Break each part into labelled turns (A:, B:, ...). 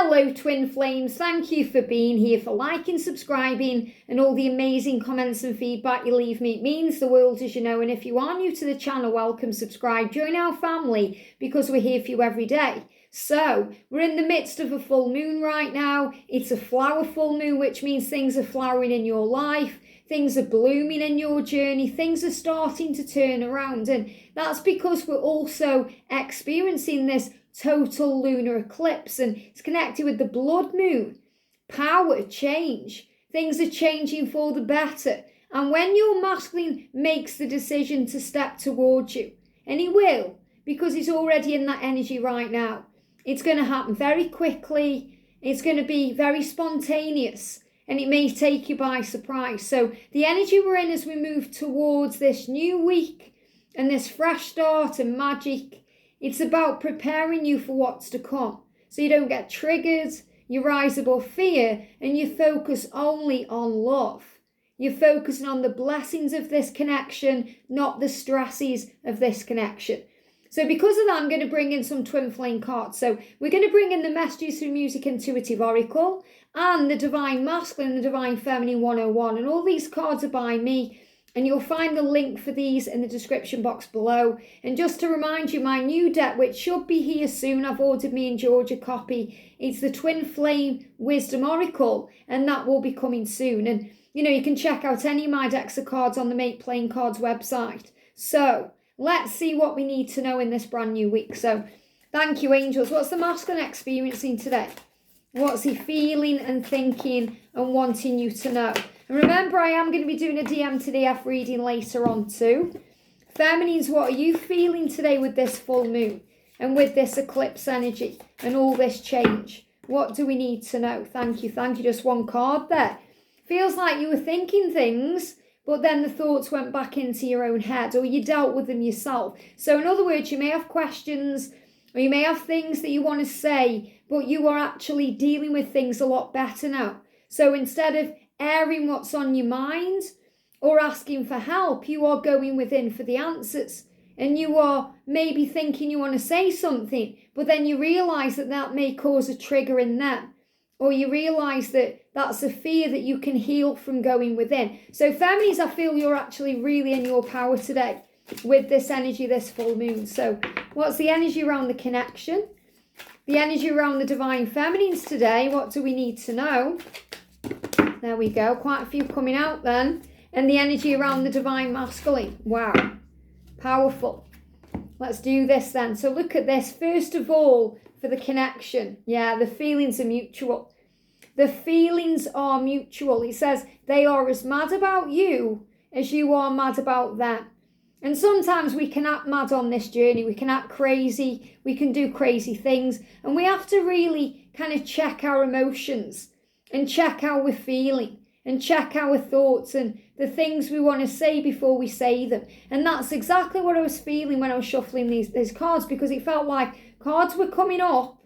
A: Hello twin flames, thank you for being here, for liking, subscribing and all the amazing comments and feedback you leave me. It means the world, as you know, and if you are new to the channel, welcome, subscribe, join our family because we're here for you every day. So we're in the midst of a full moon right now. It's a flower full moon, which means things are flowering in your life, things are blooming in your journey, things are starting to turn around, and that's because we're also experiencing this total lunar eclipse, and it's connected with the blood moon. Power, change, things are changing for the better, and when your masculine makes the decision to step towards you, and he will, because he's already in that energy right now, it's going to happen very quickly, it's going to be very spontaneous, and it may take you by surprise. So the energy we're in as we move towards this new week and this fresh start and magic, it's about preparing you for what's to come. So you don't get triggered, you rise above fear, and you focus only on love. You're focusing on the blessings of this connection, not the stresses of this connection. So because of that, I'm going to bring in some twin flame cards. So we're going to bring in the Messages Through Music Intuitive Oracle and the Divine Masculine and the Divine Feminine 101. And all these cards are by me. And you'll find the link for these in the description box below. And just to remind you, my new deck, which should be here soon, I've ordered me and George a copy. It's the Twin Flame Wisdom Oracle, and that will be coming soon. And, you know, you can check out any of my decks of cards on the Make Playing Cards website. So let's see what we need to know in this brand new week. So thank you, angels. What's the masculine experiencing today? What's he feeling and thinking and wanting you to know? And remember, I am going to be doing a DM to DF reading later on too. Feminines, what are you feeling today with this full moon and with this eclipse energy and all this change? What do we need to know? Thank you. Thank you. Just one card there. Feels like you were thinking things, but then the thoughts went back into your own head, or you dealt with them yourself. So in other words, you may have questions, or you may have things that you want to say, but you are actually dealing with things a lot better now. So instead of airing what's on your mind or asking for help, you are going within for the answers. And you are maybe thinking you want to say something, but then you realise that that may cause a trigger in them. Or you realise that that's a fear that you can heal from going within. So feminines, I feel you're actually really in your power today with this energy, this full moon. So what's the energy around the connection? The energy around the divine feminines today, what do we need to know? There we go, quite a few coming out then. And the energy around the divine masculine. Wow, powerful. Let's do this then. So look at this. First of all, for the connection. Yeah, the feelings are mutual. The feelings are mutual. It says they are as mad about you as you are mad about them. And sometimes we can act mad on this journey. We can act crazy. We can do crazy things. And we have to really kind of check our emotions and check how we're feeling and check our thoughts and the things we want to say before we say them. And that's exactly what I was feeling when I was shuffling these cards, because it felt like cards were coming up,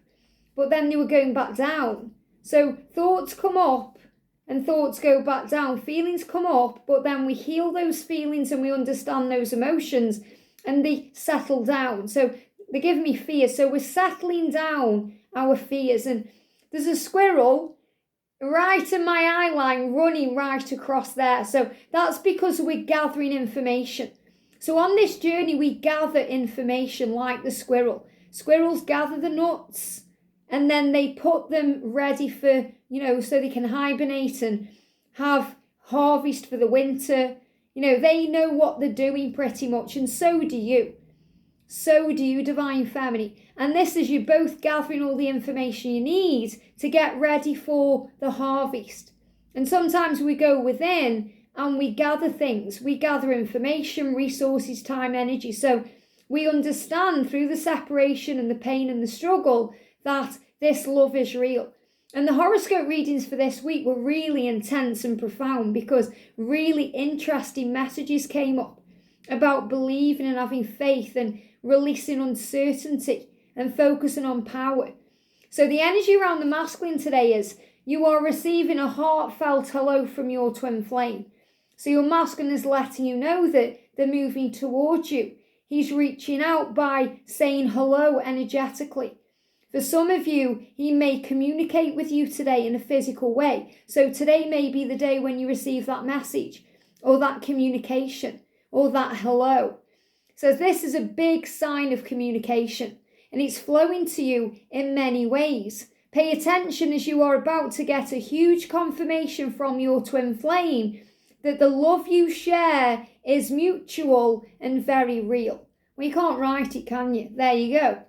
A: but then they were going back down. So thoughts come up and thoughts go back down. Feelings come up, but then we heal those feelings and we understand those emotions and they settle down. So they give me fear. So we're settling down our fears. And there's a squirrel right in my eye line running right across there. So that's because we're gathering information. So on this journey, we gather information like the squirrel. Squirrels gather the nuts and then they put them ready for, you know, so they can hibernate and have harvest for the winter. You know, they know what they're doing pretty much, and so do you. So do you, divine feminine. And this is you both gathering all the information you need to get ready for the harvest. And sometimes we go within and we gather things. We gather information, resources, time, energy. So we understand through the separation and the pain and the struggle that this love is real. And the horoscope readings for this week were really intense and profound because really interesting messages came up about believing and having faith and releasing uncertainty and focusing on power. So the energy around the masculine today is you are receiving a heartfelt hello from your twin flame. So your masculine is letting you know that they're moving towards you. He's reaching out by saying hello energetically. For some of you, he may communicate with you today in a physical way. So today may be the day when you receive that message or that communication or that hello. So this is a big sign of communication, and it's flowing to you in many ways. Pay attention as you are about to get a huge confirmation from your twin flame that the love you share is mutual and very real. Well, you can't write it, can you? There you go.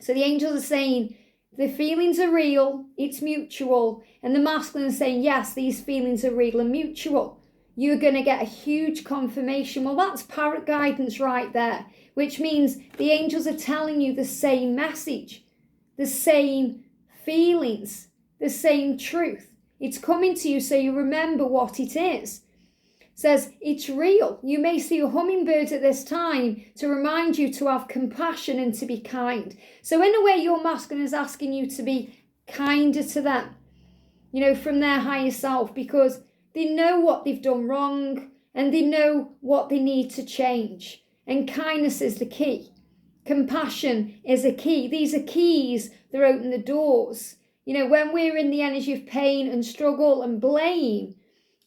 A: So the angels are saying the feelings are real, it's mutual, and the masculine is saying, yes, these feelings are real and mutual. You're going to get a huge confirmation. Well, that's parrot guidance right there, which means the angels are telling you the same message, the same feelings, the same truth. It's coming to you so you remember what it is. It says it's real. You may see a hummingbird at this time to remind you to have compassion and to be kind. So in a way, your masculine is asking you to be kinder to them, from their higher self, because they know what they've done wrong and they know what they need to change. And kindness is the key. Compassion is a key. These are keys that open the doors. When we're in the energy of pain and struggle and blame,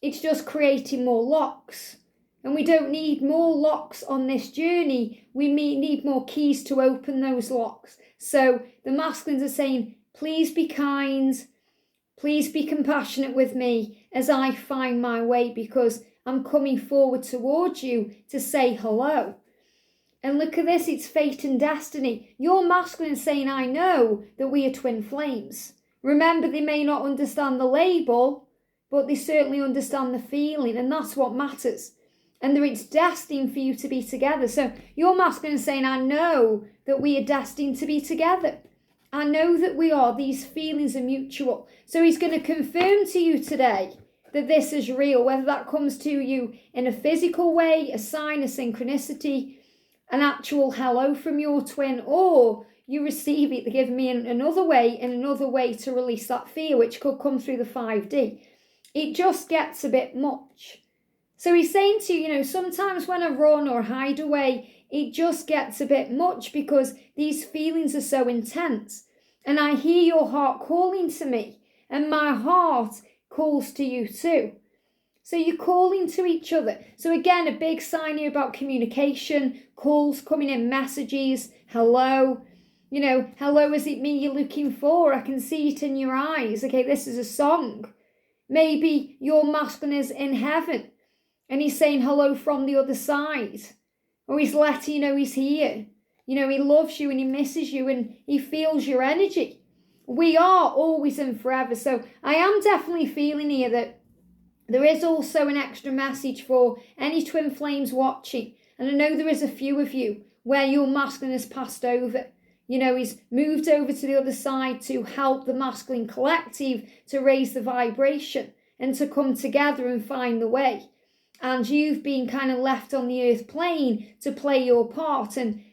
A: it's just creating more locks. And we don't need more locks on this journey. We need more keys to open those locks. So the masculines are saying, please be kind. Please be compassionate with me as I find my way, because I'm coming forward towards you to say hello. And look at this, it's fate and destiny. Your masculine is saying, I know that we are twin flames. Remember, they may not understand the label, but they certainly understand the feeling, and that's what matters. And that it's destined for you to be together. So your masculine is saying, I know that we are destined to be together. I know that we are. These feelings are mutual. So he's going to confirm to you today that this is real, whether that comes to you in a physical way, a sign, a synchronicity, an actual hello from your twin, or you receive it, they give me another way to release that fear, which could come through the 5D. It just gets a bit much. So he's saying to you, sometimes when I run or hide away, it just gets a bit much because these feelings are so intense. And I hear your heart calling to me, and my heart calls to you too. So you're calling to each other. So again, a big sign here about communication, calls coming in, messages, hello. Hello, is it me you're looking for? I can see it in your eyes. Okay, this is a song. Maybe your masculine is in heaven and he's saying hello from the other side. Or he's letting you know he's here. He loves you and he misses you and he feels your energy. We are always and forever. So I am definitely feeling here that there is also an extra message for any twin flames watching. And I know there is a few of you where your masculine has passed over. He's moved over to the other side to help the masculine collective to raise the vibration and to come together and find the way. And you've been kind of left on the earth plane to play your part and,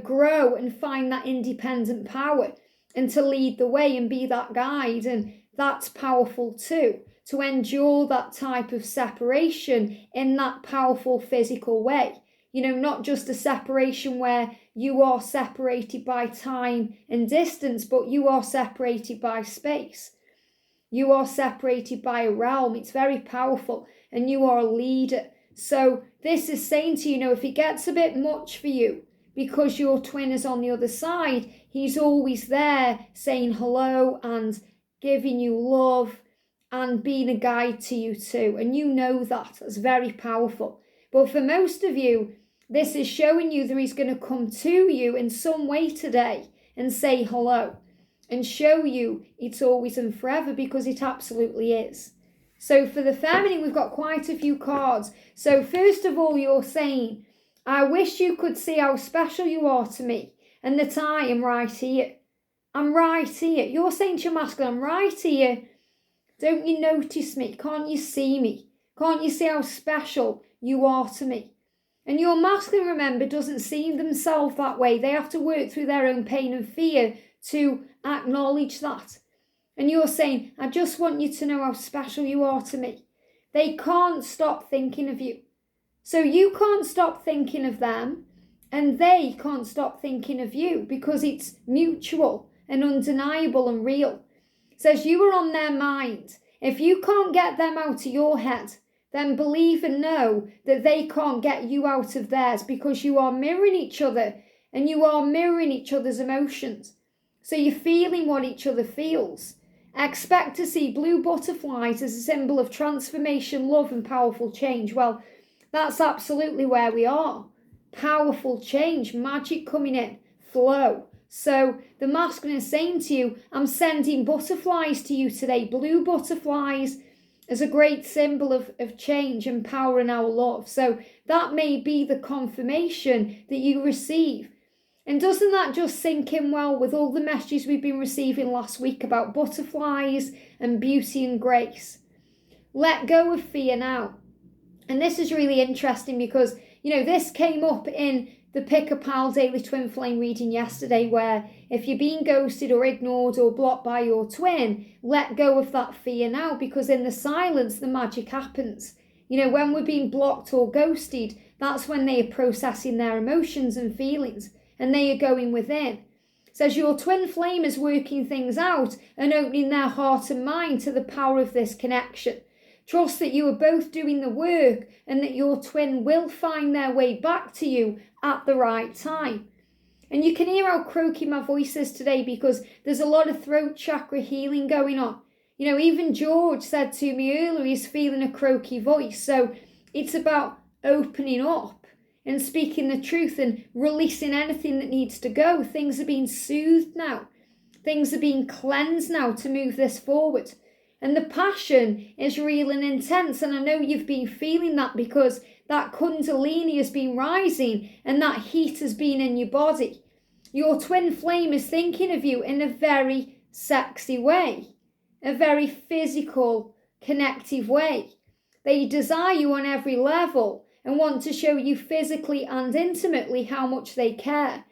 A: grow and find that independent power and to lead the way and be that guide. And that's powerful too, to endure that type of separation in that powerful physical way. Not just a separation where you are separated by time and distance, but you are separated by space. You are separated by a realm. It's very powerful, and you are a leader. So this is saying to you, if it gets a bit much for you because your twin is on the other side, he's always there saying hello and giving you love and being a guide to you too. And you know that. That's very powerful. But for most of you, this is showing you that he's going to come to you in some way today and say hello and show you it's always and forever, because it absolutely is. So for the feminine, we've got quite a few cards. So first of all, you're saying, I wish you could see how special you are to me and that I am right here. I'm right here. You're saying to your masculine, I'm right here. Don't you notice me? Can't you see me? Can't you see how special you are to me? And your masculine, remember, doesn't see themselves that way. They have to work through their own pain and fear to acknowledge that. And you're saying, I just want you to know how special you are to me. They can't stop thinking of you. So you can't stop thinking of them, and they can't stop thinking of you, because it's mutual. and undeniable and real. It says you are on their mind. If you can't get them out of your head, then believe and know that they can't get you out of theirs, because you are mirroring each other and you are mirroring each other's emotions. So you're feeling what each other feels. Expect to see blue butterflies as a symbol of transformation, love and powerful change. Well, that's absolutely where we are. Powerful change, magic coming in, flow. So the masculine is saying to you, I'm sending butterflies to you today, blue butterflies, as a great symbol of change and power in our love. So that may be the confirmation that you receive. And doesn't that just sink in well with all the messages we've been receiving last week about butterflies and beauty and grace? Let go of fear now. And this is really interesting because, this came up in the Pick a Pal Daily Twin Flame reading yesterday, where if you're being ghosted or ignored or blocked by your twin, let go of that fear now, because in the silence, the magic happens. When we're being blocked or ghosted, that's when they are processing their emotions and feelings, and they are going within. It says your twin flame is working things out and opening their heart and mind to the power of this connection. Trust that you are both doing the work and that your twin will find their way back to you at the right time. And you can hear how croaky my voice is today because there's a lot of throat chakra healing going on. Even George said to me earlier he's feeling a croaky voice. So it's about opening up and speaking the truth and releasing anything that needs to go. Things are being soothed now. Things are being cleansed now to move this forward. And the passion is real and intense. And I know you've been feeling that because that kundalini has been rising and that heat has been in your body. Your twin flame is thinking of you in a very sexy way, a very physical, connective way. They desire you on every level and want to show you physically and intimately how much they care.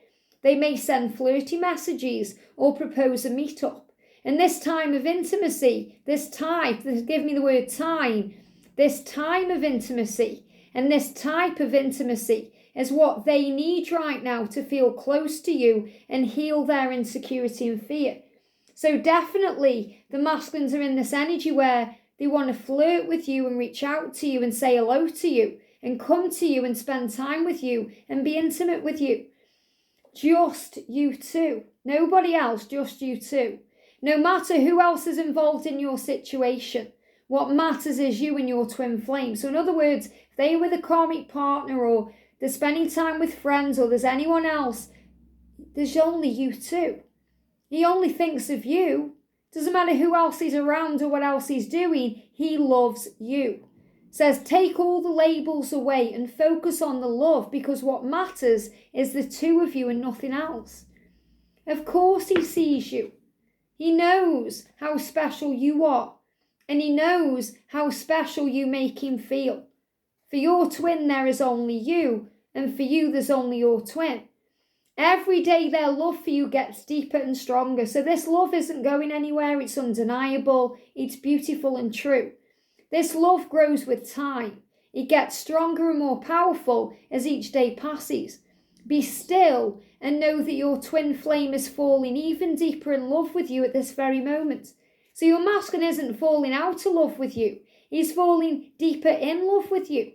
A: They may send flirty messages or propose a meetup. And this time of intimacy, this time of intimacy, and this type of intimacy is what they need right now to feel close to you and heal their insecurity and fear. So definitely the masculines are in this energy where they want to flirt with you and reach out to you and say hello to you and come to you and spend time with you and be intimate with you. Just you two. Nobody else, just you two. No matter who else is involved in your situation, what matters is you and your twin flame. So in other words, if they're with a karmic partner or they're spending time with friends or there's anyone else, there's only you two. He only thinks of you. Doesn't matter who else is around or what else he's doing, he loves you. It says take all the labels away and focus on the love, because what matters is the two of you and nothing else. Of course he sees you. He knows how special you are, and he knows how special you make him feel. For your twin, there is only you, and for you, there's only your twin. Every day, their love for you gets deeper and stronger. So this love isn't going anywhere. It's undeniable. It's beautiful and true. This love grows with time. It gets stronger and more powerful as each day passes. Be still and know that your twin flame is falling even deeper in love with you at this very moment. So your masculine isn't falling out of love with you. He's falling deeper in love with you.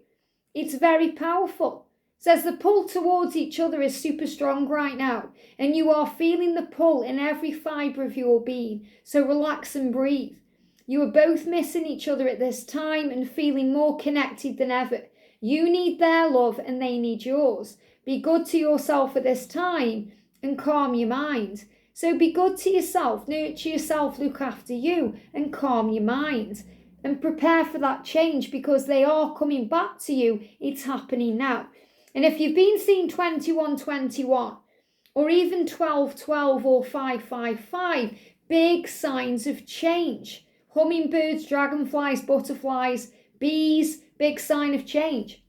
A: It's very powerful. It says the pull towards each other is super strong right now, and you are feeling the pull in every fibre of your being. So relax and breathe. You are both missing each other at this time and feeling more connected than ever. You need their love and they need yours. Be good to yourself at this time and calm your mind. So be good to yourself, nurture yourself, look after you and calm your mind. And prepare for that change because they are coming back to you. It's happening now. And if you've been seeing 2121 or even 1212 or 555, big signs of change. Hummingbirds, dragonflies, butterflies, bees, big sign of change.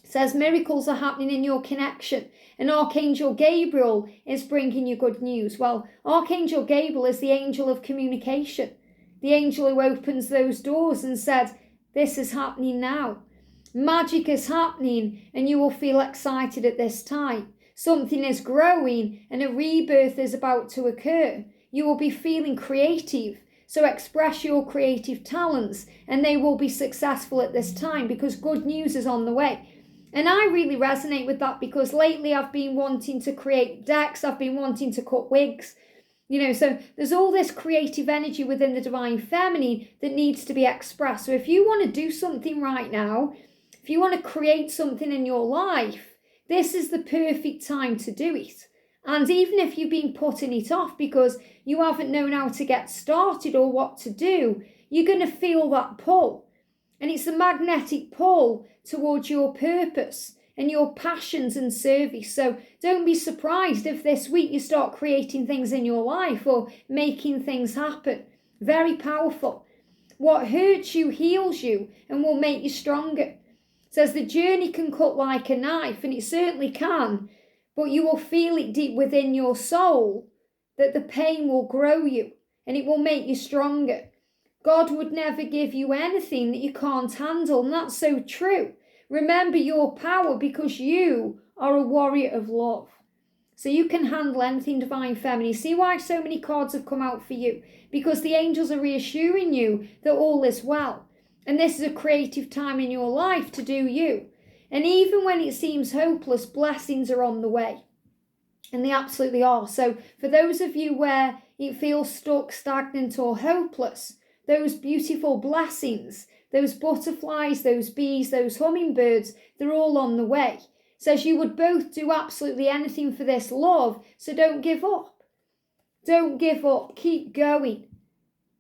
A: It says miracles are happening in your connection, and Archangel Gabriel is bringing you good news. Well, Archangel Gabriel is the angel of communication, the angel who opens those doors and said, this is happening now. Magic is happening and you will feel excited at this time. Something is growing and a rebirth is about to occur. you will be feeling creative. So express your creative talents and they will be successful at this time because good news is on the way. And I really resonate with that because lately I've been wanting to create decks, I've been wanting to cut wigs, so there's all this creative energy within the divine feminine that needs to be expressed. So if you want to do something right now, if you want to create something in your life, this is the perfect time to do it. And even if you've been putting it off because you haven't known how to get started or what to do, you're going to feel that pull. And it's a magnetic pull towards your purpose and your passions and service. So don't be surprised if this week you start creating things in your life or making things happen. Very powerful. What hurts you heals you and will make you stronger. It says the journey can cut like a knife, and it certainly can, but you will feel it deep within your soul that the pain will grow you and it will make you stronger. God would never give you anything that you can't handle, and that's so true. Remember your power because you are a warrior of love. So you can handle anything, divine feminine. See why so many cards have come out for you? Because the angels are reassuring you that all is well. And this is a creative time in your life to do you. And even when it seems hopeless, blessings are on the way. And they absolutely are. So for those of you where it feels stuck, stagnant or hopeless, those beautiful blessings, those butterflies, those bees, those hummingbirds, they're all on the way. Says you would both do absolutely anything for this love, so don't give up. Don't give up. Keep going.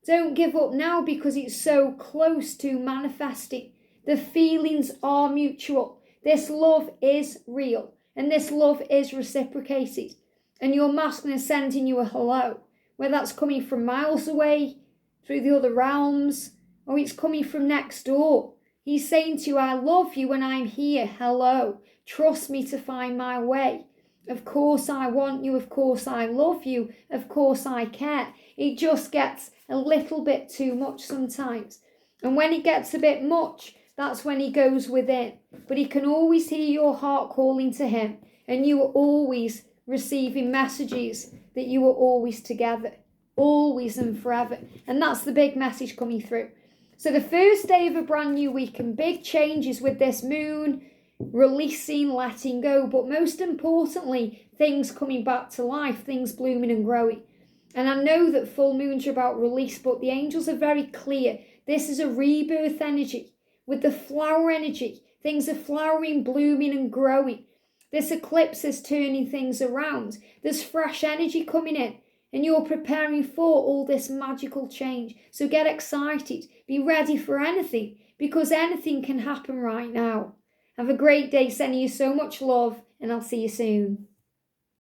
A: Don't give up now because it's so close to manifesting. The feelings are mutual. This love is real and this love is reciprocated. And your masculine is sending you a hello, whether that's coming from miles away, through the other realms, or it's coming from next door. He's saying to you, I love you and I'm here. Hello. Trust me to find my way. Of course I want you. Of course I love you. Of course I care. It just gets a little bit too much sometimes. And when it gets a bit much, that's when he goes within. But he can always hear your heart calling to him. And you are always receiving messages that you are always together. Always and forever. And that's the big message coming through. So the first day of a brand new week and big changes with this moon, releasing, letting go, but most importantly, things coming back to life, things blooming and growing. And I know that full moons are about release, but the angels are very clear. This is a rebirth energy with the flower energy. Things are flowering, blooming and growing. This eclipse is turning things around. There's fresh energy coming in. And you're preparing for all this magical change. So get excited. Be ready for anything, because anything can happen right now. Have a great day. Sending you so much love, and I'll see you soon.